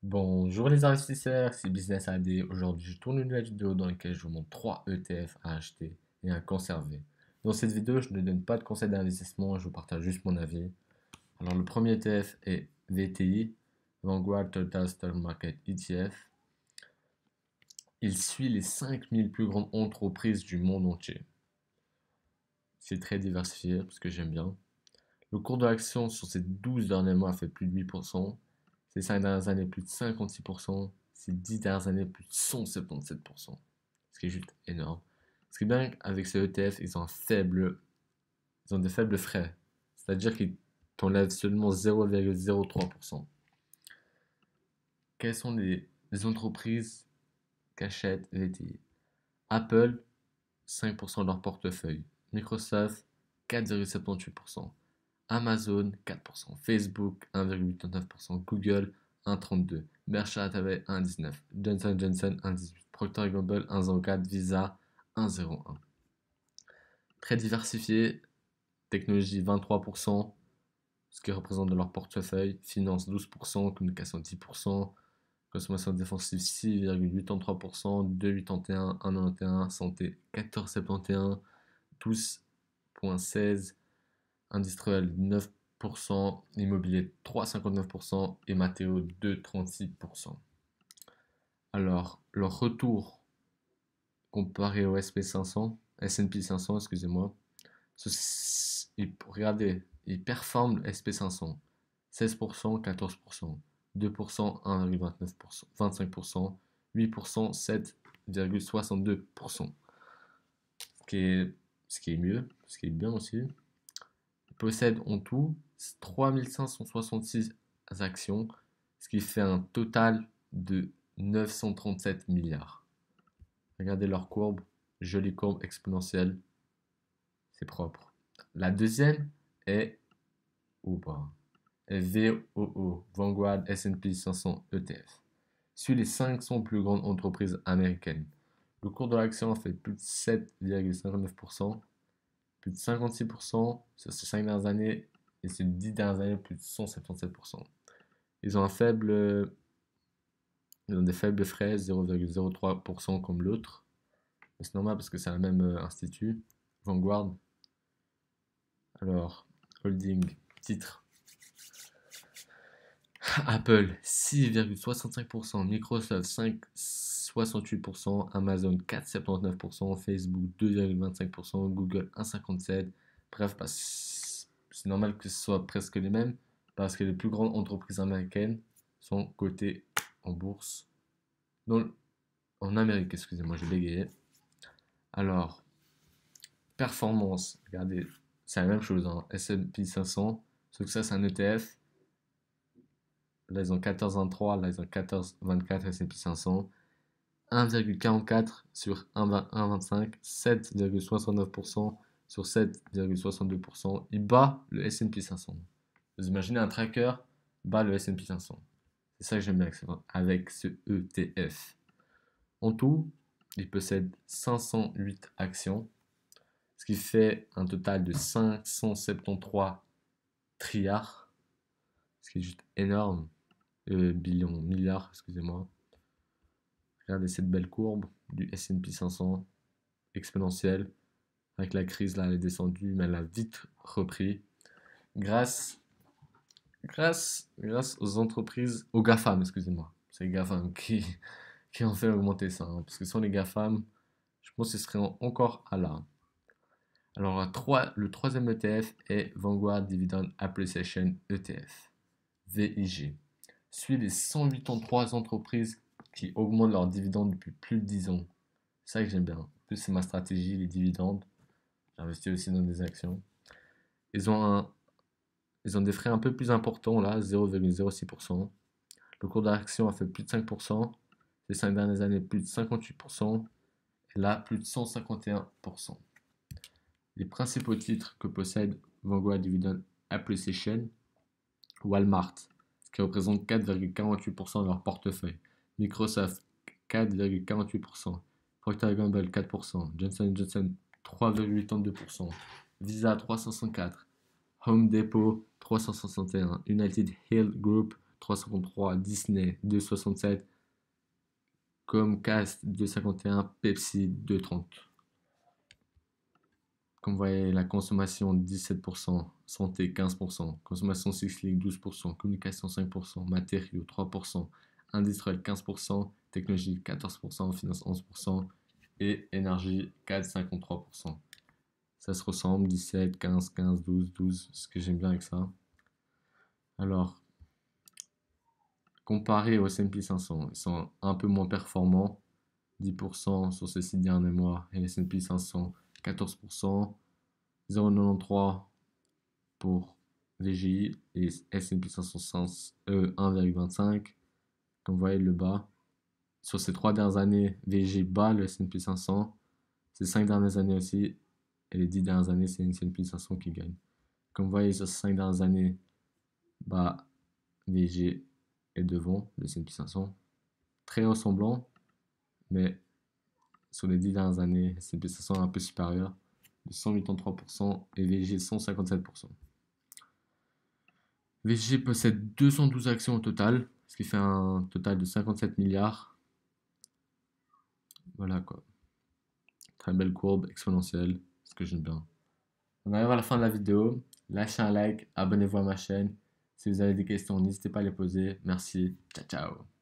Bonjour les investisseurs, c'est Business AD. Aujourd'hui, je tourne une nouvelle vidéo dans laquelle je vous montre 3 ETF à acheter et à conserver. Dans cette vidéo, je ne donne pas de conseils d'investissement, je vous partage juste mon avis. Alors, le premier ETF est VTI, Vanguard Total Stock Market ETF. Il suit les 5000 plus grandes entreprises du monde entier. C'est très diversifié, ce que j'aime bien. Le cours de l'action sur ces 12 derniers mois a fait plus de 8%. Ces 5 dernières années, plus de 56%. Ces 10 dernières années, plus de 177%. Ce qui est juste énorme. Ce qui est bien avec ces ETF, ils ont des faibles frais. C'est-à-dire qu'ils t'enlèvent seulement 0,03%. Quelles sont les entreprises qu'achètent VTI? Apple, 5% de leur portefeuille. Microsoft, 4,78%. Amazon 4%, Facebook 1,89%, Google 1,32%, Berkshire Hathaway 1,19%, Johnson Johnson 1,18%, Procter Gamble 1,04%, Visa 1,01%. Très diversifié, technologie 23%, ce qui représente de leur portefeuille, finance 12%, communication 10%, consommation défensive 6,83%, 2,81%, 1,91%, santé 14,71%, 12,16%, industriel 9%, immobilier 3,59% et matériaux 2,36%. Alors, leur retour comparé au S&P 500, excusez-moi, regardez, ils performent le SP 500, 16%, 14%, 2%, 1,29%, 25%, 8%, 7,62%. Ce qui est mieux, ce qui est bien aussi. Possède en tout 3566 actions, ce qui fait un total de 937 milliards. Regardez leur courbe, jolie courbe exponentielle, c'est propre. La deuxième est, ou pas, est VOO, Vanguard S&P 500 ETF. Suit les 500 plus grandes entreprises américaines. Le cours de l'action fait plus de 7,59%, plus de 56% sur ces 5 dernières années et ces 10 dernières années, plus de 177%. Ils ont ils ont des faibles frais, 0,03% comme l'autre. C'est normal parce que c'est le même institut, Vanguard. Alors, holding, titre, Apple 6,65%, Microsoft 5,68%, Amazon 4,79%, Facebook 2,25%, Google 1,57%. Bref, bah, c'est normal que ce soit presque les mêmes parce que les plus grandes entreprises américaines sont cotées en bourse. Non, en Amérique, excusez-moi, j'ai bégayé. Alors, performance, regardez, c'est la même chose, hein, S&P 500, sauf que ça c'est un ETF. Là, ils ont 14,23, là, ils ont 14,24 S&P 500. 1,44 sur 1,25, 7,69% sur 7,62%. Il bat le S&P 500. Vous imaginez un tracker bat le S&P 500. C'est ça que j'aime bien avec ce ETF. En tout, il possède 508 actions, ce qui fait un total de 573 trilliards, ce qui est juste énorme. Billions, milliards, excusez-moi. Regardez cette belle courbe du S&P 500 exponentielle. Avec la crise, là, elle est descendue, mais elle a vite repris. Grâce, grâce aux entreprises, aux GAFAM, excusez-moi. C'est les GAFAM qui ont fait augmenter ça, hein, parce que sans les GAFAM, je pense que ce serait encore à là. Alors, le troisième ETF est Vanguard Dividend Appreciation ETF, VIG. Suit les 183 entreprises qui augmentent leurs dividendes depuis plus de 10 ans. C'est ça que j'aime bien. En plus, c'est ma stratégie, les dividendes. J'investis aussi dans des actions. Ils ont, un, ils ont des frais un peu plus importants là, 0,06%. Le cours de l'action a fait plus de 5%. Ces 5 dernières années, plus de 58%. Et là, plus de 151%. Les principaux titres que possède Vanguard Dividend Appreciation, Walmart, ce qui représente 4,48% de leur portefeuille. Microsoft, 4,48%. Procter Gamble, 4%. Johnson Johnson, 3,82%. Visa, 364. Home Depot, 361. United Health Group, 3,53, Disney 2,67, Comcast 2,51, Pepsi 2,30. Comme vous voyez, la consommation 17%, santé 15%, consommation cyclique 12%, communication 5%, matériaux 3%, industriel 15%, technologie 14%, finance 11% et énergie 4,53%. Ça se ressemble, 17, 15, 15, 12, 12, ce que j'aime bien avec ça. Alors, comparé au S&P 500, ils sont un peu moins performants, 10% sur ces 6 derniers mois, et S&P 500, 14%, 0,93 pour VGI et S&P 500 1,25. Comme vous voyez le bas. Sur ces 3 dernières années, VGI bat le S&P 500. Ces 5 dernières années aussi, et les 10 dernières années, c'est une S&P 500 qui gagne. Comme vous voyez, sur ces 5 dernières années, bah, VG est devant le S&P 500. Très ressemblant, mais sur les 10 dernières années, le S&P 500 est un peu supérieur, de 183% et VG 157%. VG possède 212 actions au total, ce qui fait un total de 57 milliards. Voilà quoi. Très belle courbe exponentielle, ce que j'aime bien. On arrive à la fin de la vidéo. Lâchez un like, abonnez-vous à ma chaîne. Si vous avez des questions, n'hésitez pas à les poser. Merci. Ciao, ciao.